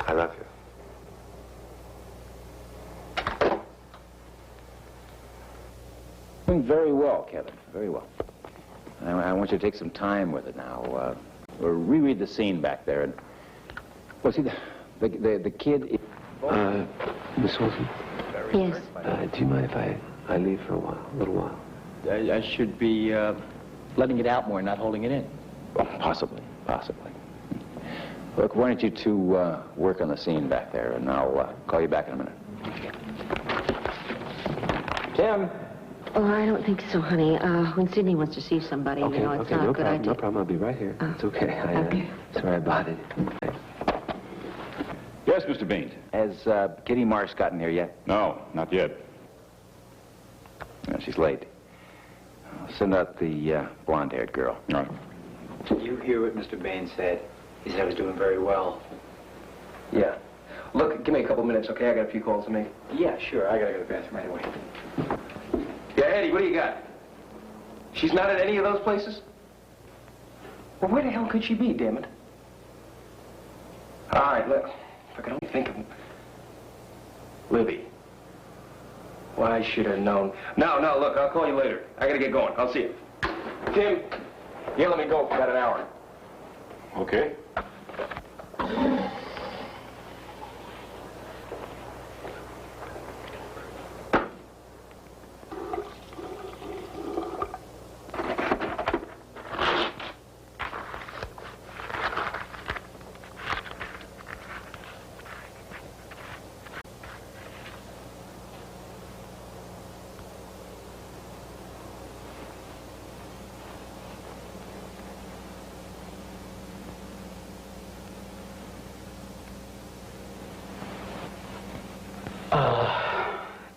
I love you. Doing very well, Kevin. Very well. I want you to take some time with it now. We'll reread the scene back there. And well, see, the kid. Miss Wilson. Yes. Do you mind if I leave for a little while? I should be letting it out more, not holding it in. Well, possibly. Look, why don't you two work on the scene back there, and I'll call you back in a minute. Tim. Oh, I don't think so, honey. When Sidney wants to see somebody, Okay, you know, it's okay, not no a good problem, idea. no problem. I'll be right here. It's okay. Okay. Sorry I bothered you. Yes, Mr. Baines. Has Kitty Marsh gotten here yet? No, not yet. No, she's late. I'll send out the blonde-haired girl. All right. Did you hear what Mr. Baines said? He said I was doing very well. Yeah. Look, give me a couple minutes, okay? I got a few calls to make. Yeah, sure. I gotta go to the bathroom right away. Yeah, Eddie, what do you got? She's not at any of those places? Well, where the hell could she be, damn it? All right, look, if I could only think of... Libby. Well, I should have known. No, look, I'll call you later. I gotta get going. I'll see you. Tim, you let me go for about an hour. Okay.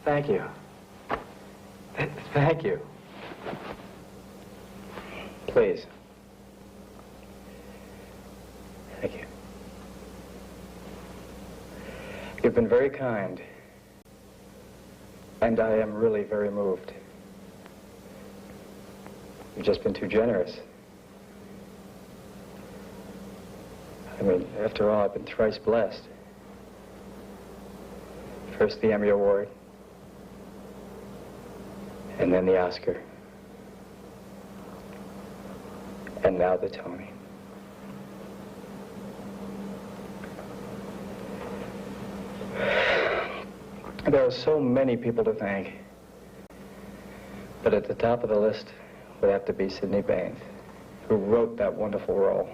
Thank you. Thank you. Please. Thank you. You've been very kind. And I am really very moved. You've just been too generous. I mean, after all, I've been thrice blessed. First the Emmy Award, and then the Oscar, and now the Tony. There are so many people to thank, but at the top of the list would have to be Sidney Baines, who wrote that wonderful role.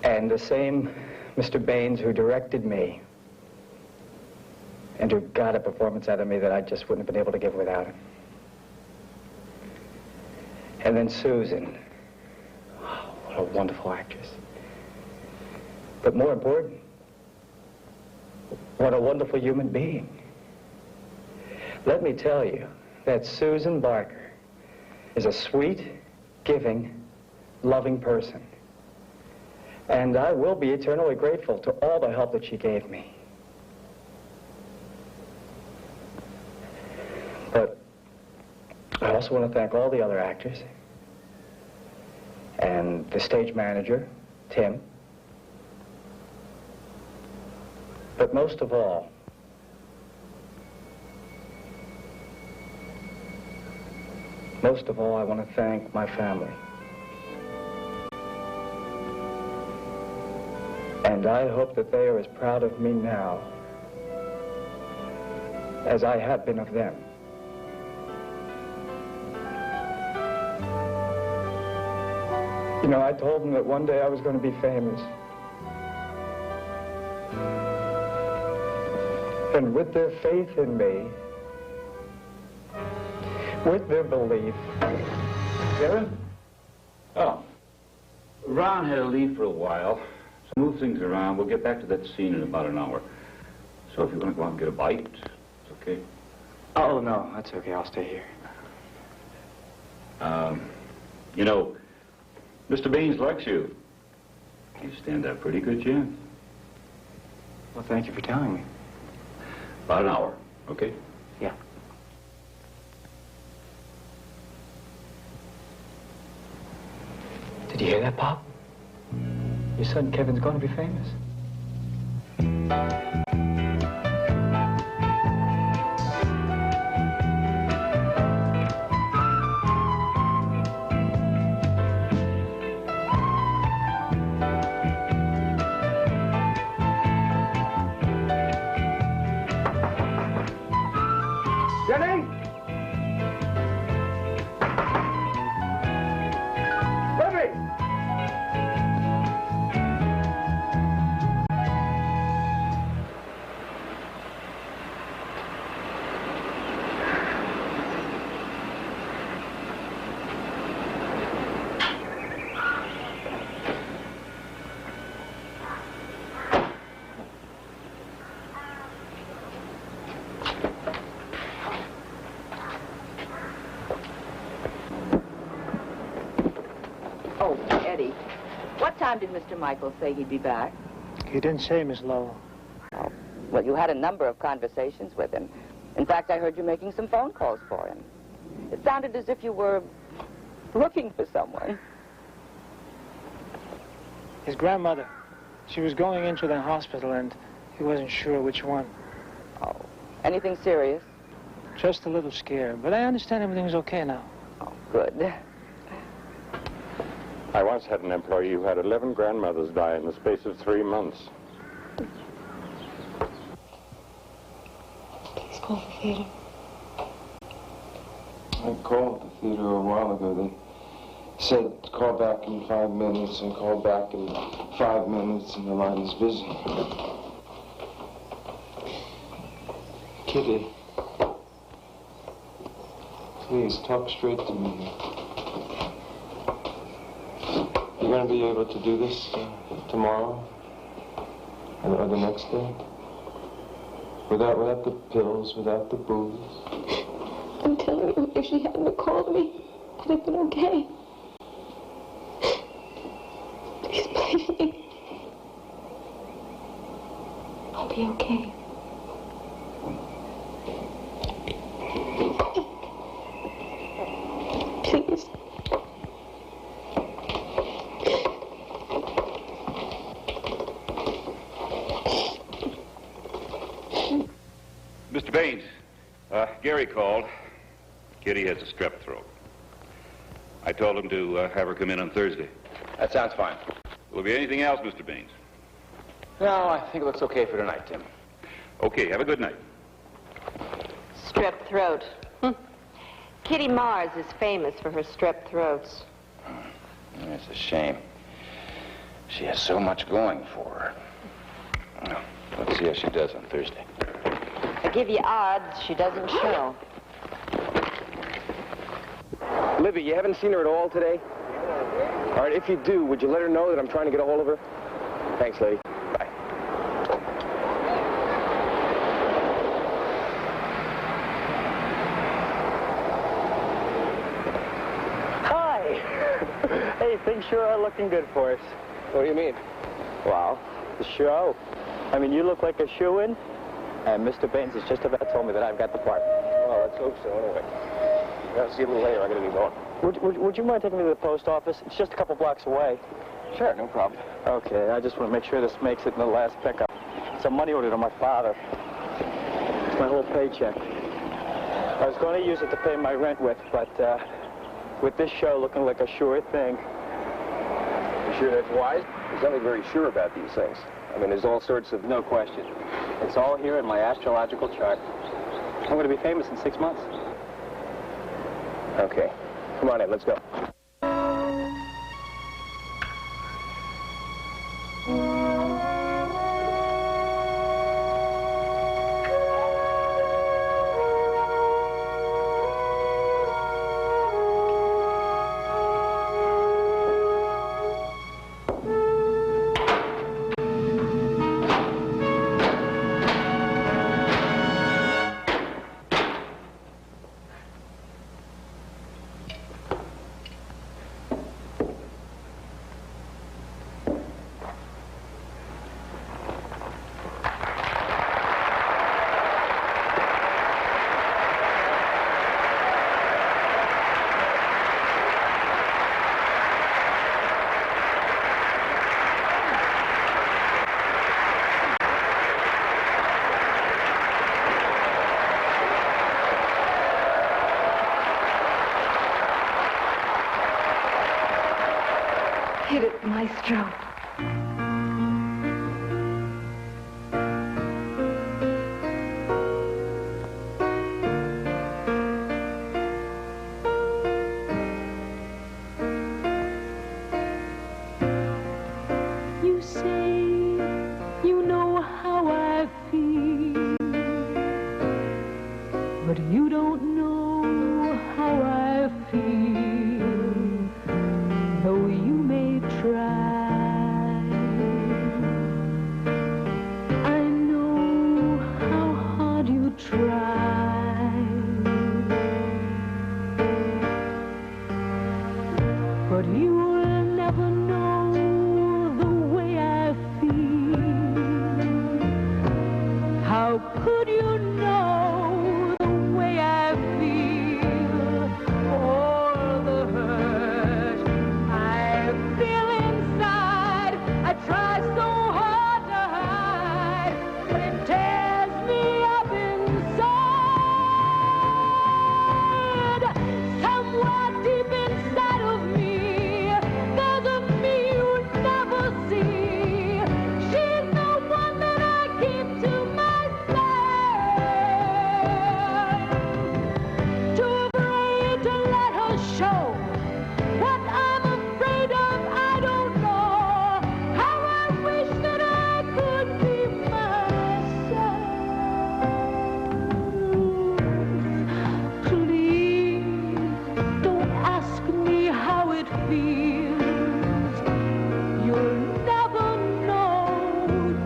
And the same Mr. Baines who directed me and who got a performance out of me that I just wouldn't have been able to give without him. And then Susan. Oh, what a wonderful actress. But more important, what a wonderful human being. Let me tell you that Susan Barker is a sweet, giving, loving person. And I will be eternally grateful to all the help that she gave me. But I also want to thank all the other actors and the stage manager, Tim. But most of all, I want to thank my family. And I hope that they are as proud of me now as I have been of them. You know, I told them that one day I was going to be famous. And with their faith in me, with their belief. Kevin? Oh. Ron had to leave for a while. So move things around. We'll get back to that scene in about an hour. So if you want to go out and get a bite, it's okay. Oh, no, that's okay. I'll stay here. You know, Mr. Baines likes you. You stand a pretty good chance. Well, thank you for telling me. About an hour, okay? Yeah. Did you hear that, Pop? Your son Kevin's going to be famous. What time did Mr. Michael say he'd be back? He didn't say, Miss Lowell. Oh, well, you had a number of conversations with him. In fact, I heard you making some phone calls for him. It sounded as if you were looking for someone. His grandmother. She was going into the hospital, and he wasn't sure which one. Oh, anything serious? Just a little scared, but I understand everything's okay now. Oh, good. I once had an employee who had 11 grandmothers die in the space of 3 months. Please call the theater. I called the theater a while ago. They said, call back in 5 minutes, and call back in 5 minutes, and the line is busy. Kitty, please talk straight to me. You going to be able to do this tomorrow or the next day? Without the pills, without the booze? I'm telling you, if she hadn't called me, I'd have been okay. Please believe me. I'll be okay. Please. Mr. Baines, Gary called. Kitty has a strep throat. I told him to have her come in on Thursday. That sounds fine. Will there be anything else, Mr. Baines? No, I think it looks okay for tonight, Tim. Okay, have a good night. Strep throat. Kitty Mars is famous for her strep throats. It's a shame. She has so much going for her. Well, let's see how she does on Thursday. I give you odds she doesn't show. Libby, you haven't seen her at all today? All right, if you do, would you let her know that I'm trying to get a hold of her? Thanks, lady. Bye. Hi. Hey, things sure are looking good for us. What do you mean? Well, the show. I mean, you look like a shoo-in, and Mr. Baines has just about told me that I've got the part. Well, let's hope so, anyway. I'll see you a little later. I gotta be going. Would you mind taking me to the post office? It's just a couple blocks away. Sure, no problem. Okay, I just want to make sure this makes it in the last pickup. It's a money order to my father. It's my whole paycheck. I was going to use it to pay my rent with, but with this show looking like a sure thing. You sure that's wise? There's nothing very sure about these things. I mean, there's all sorts of... No question. It's all here in my astrological chart. I'm going to be famous in 6 months. Okay. Come on in, let's go. Hit it, maestro. You say you know how I feel, but you don't know how I feel, though you may try. I know how hard you try, but you will never know the way I feel. How could you know the way I feel? All the hurt I feel inside, I try so hard to hide, but it tears me up inside. Somewhere deep inside of me, there's a me you never see. She's the one that I keep to myself, too afraid to let her show what I'm afraid of. I don't know how I wish that I could be myself. Please don't ask me how it feels. You'll never know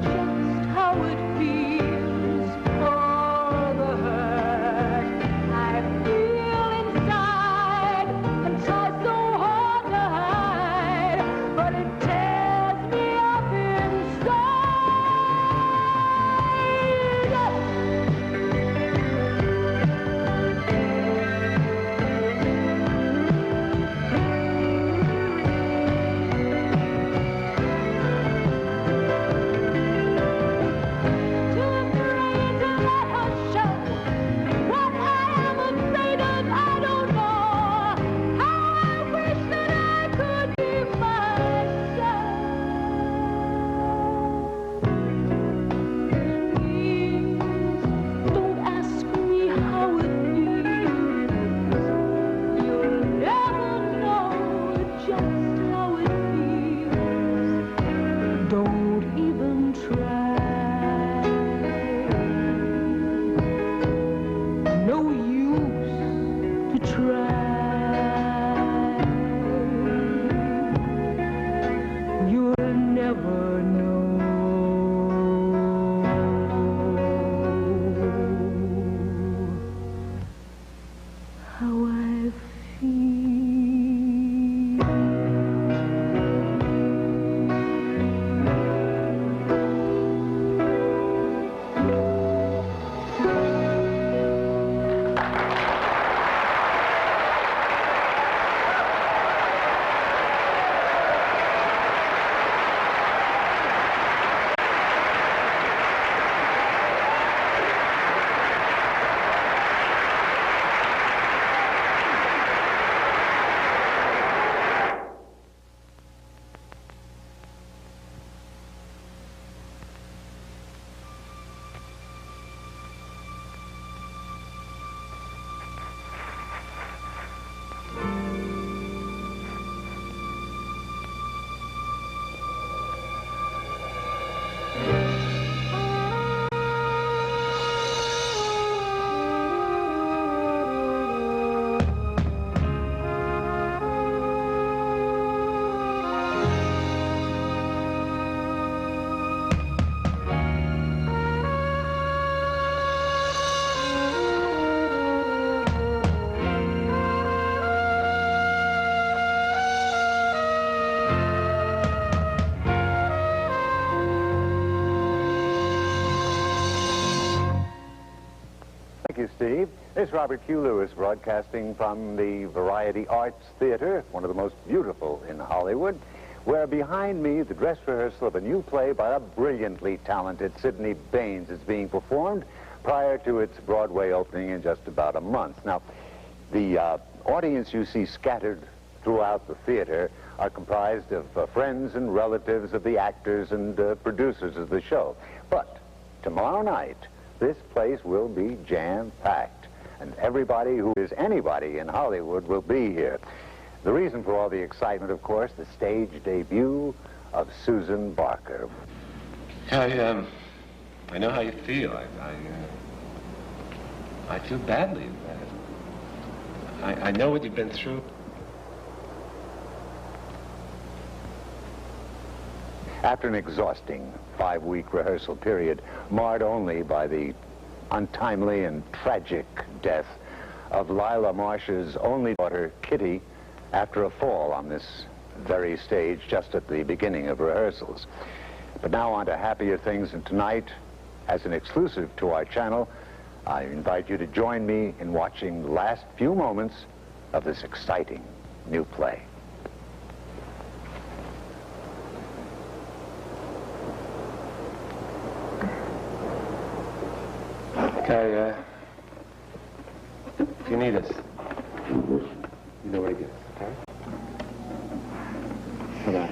just how it feels. All the hurt I feel inside, and try Steve. This is Robert Hugh Lewis broadcasting from the Variety Arts Theater, one of the most beautiful in Hollywood, where behind me the dress rehearsal of a new play by a brilliantly talented Sidney Baines is being performed prior to its Broadway opening in just about a month. Now, the audience you see scattered throughout the theater are comprised of friends and relatives of the actors and producers of the show. But tomorrow night, this place will be jam-packed, and everybody who is anybody in Hollywood will be here. The reason for all the excitement, of course, the stage debut of Susan Barker. I know how you feel. I feel badly. I know what you've been through. After an exhausting 5-week rehearsal period, marred only by the untimely and tragic death of Lila Marsh's only daughter, Kitty, after a fall on this very stage just at the beginning of rehearsals. But now on to happier things, and tonight, as an exclusive to our channel, I invite you to join me in watching the last few moments of this exciting new play. Okay, if you need us, you know where to get us, okay? Bye-bye.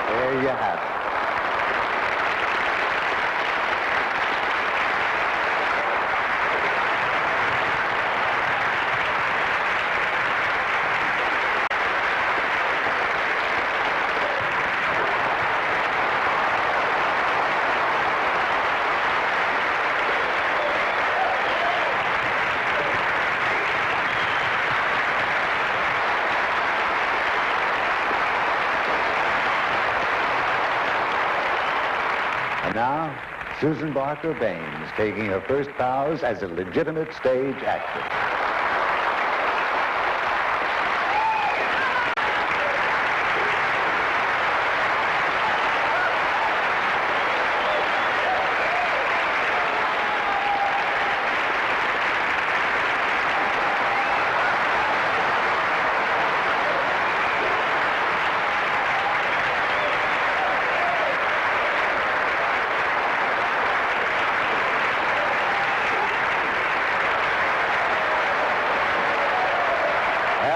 There you have it. And now, Susan Barker Baines taking her first bows as a legitimate stage actress.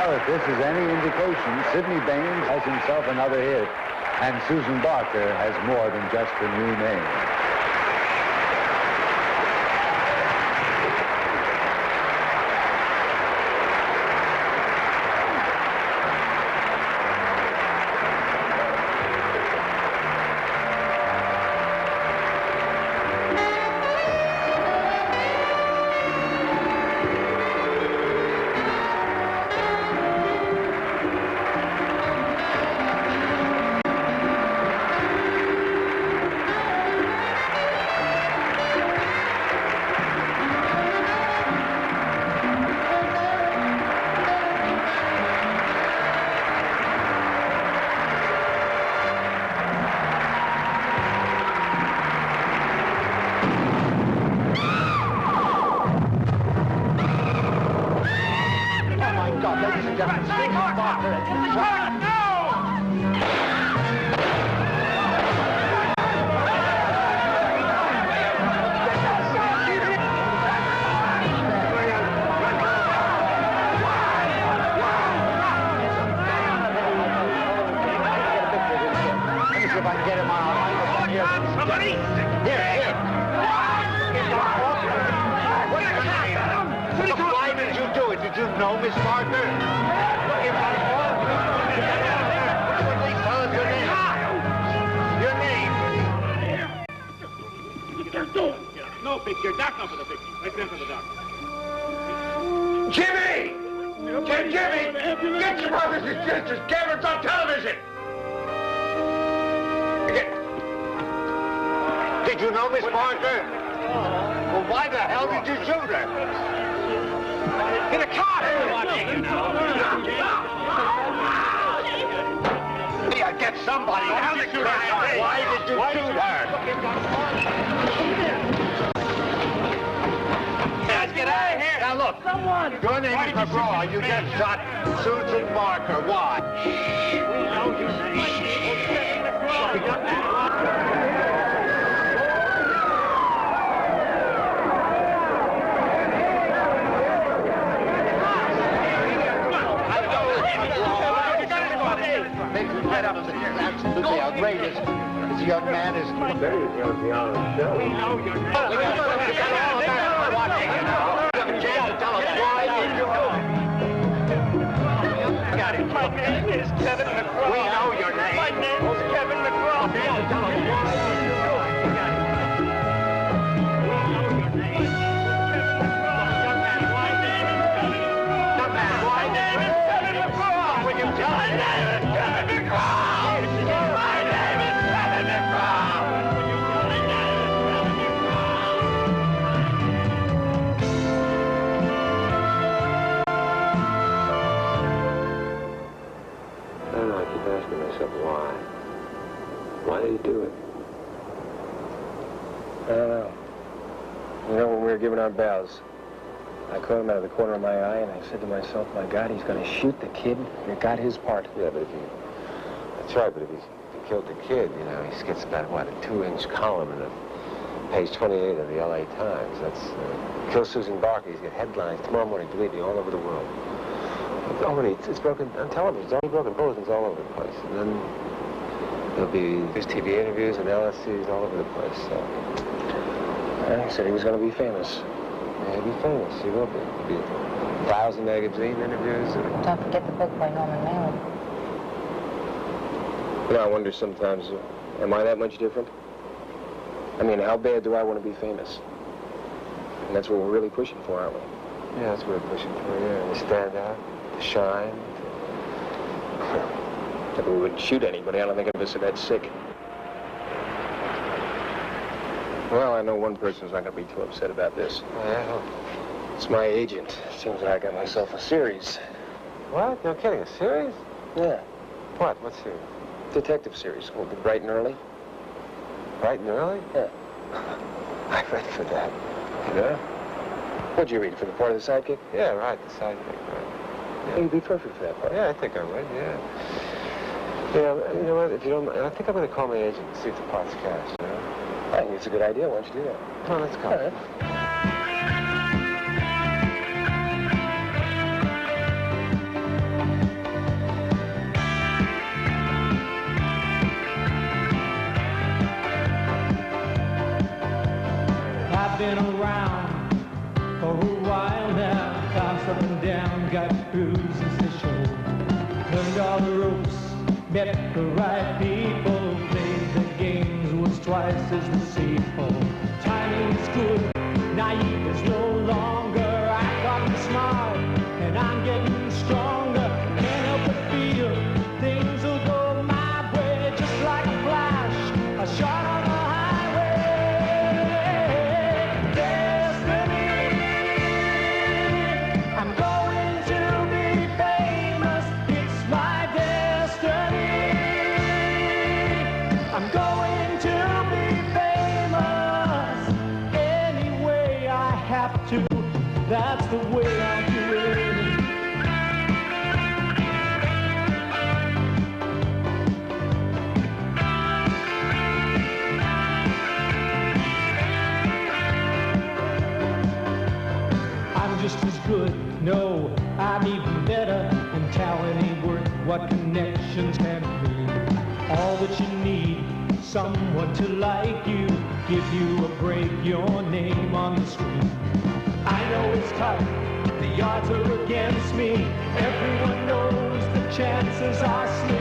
If this is any indication, Sidney Baines has himself another hit, and Susan Barker has more than just a new name. Somebody! Here! Miss Parker? Look here, buddy. Tell us your name. Your name. No picture. Doc up for the picture. Let's send for the doctor. Jimmy! Jimmy! Get your brothers and sisters. Cameron's on television. Did you know Miss Parker? Well, why the hell did you shoot her? Get a car! Yeah, get somebody. Why did you shoot her? Guys, get out of here! Now look, your name is McGraw. You just shot Susan Barker. Why? Absolutely outrageous. This young man is very going to be on the show. We know your name. We got all that watching. You have a chance to tell us why you do it. Got it. My name is Kevin McGraw. We know your name. My name is Kevin McGraw. Tell us why you do it. Why did he do it? I don't know. You know, when we were giving our bows, I caught him out of the corner of my eye, and I said to myself, my God, he's going to shoot the kid. It got his part. Yeah, but if he... That's right, but if he killed the kid, you know, he gets about, what, a 2-inch column in page 28 of the L.A. Times. That's... Kill Susan Barker. He's got headlines tomorrow morning, believe me, all over the world. It's broken on television. It's only broken bulletins all over the place. And then there'll be there's TV interviews, analyses all over the place. So. He said he was going to be famous. Yeah, he'll be famous. He will be. There'll be 1,000 magazine interviews. Don't forget the book by Norman Mailer. You know, I wonder sometimes, am I that much different? I mean, how bad do I want to be famous? And that's what we're really pushing for, aren't we? Yeah, that's what we're pushing for, yeah. To stand out, to shine. If we wouldn't shoot anybody, I don't think any of us are that sick. Well, I know one person's not going to be too upset about this. Oh, yeah? It's my agent. Seems like I got myself a series. What? No kidding, a series? Yeah. What? What series? Detective series. Will be bright and early. Bright and early? Yeah. I read for that. Yeah? What'd you read, for the part of the sidekick? Yeah, right, the sidekick, right. Yeah. You'd be perfect for that part. Yeah, I think I would, yeah. Yeah, you know what, if you don't mind, I think I'm going to call my agent and see if the part's cash, you know? I think it's a good idea. Why don't you do that? Come on, let's go. All right. I've been around for a while now, bounced up and down, got bruises to show. Learned all the ropes, met the right people, played the games, was twice as deceitful. Timing's good, naive is no longer. I gotten smart, and I'm getting stronger. Can't help but feel things will go my way, just like a flash, a shot on the highway. Destiny, I'm going to be famous. It's my destiny. I'm going to be famous. Any way I have to, that's the way I'll do it. I'm just as good, no, I'm even better. And talent ain't worth what connections can mean. All that you need, someone to like you, give you a break, your name on the screen. I know it's tough, the the odds are against me. Everyone knows the chances are slim.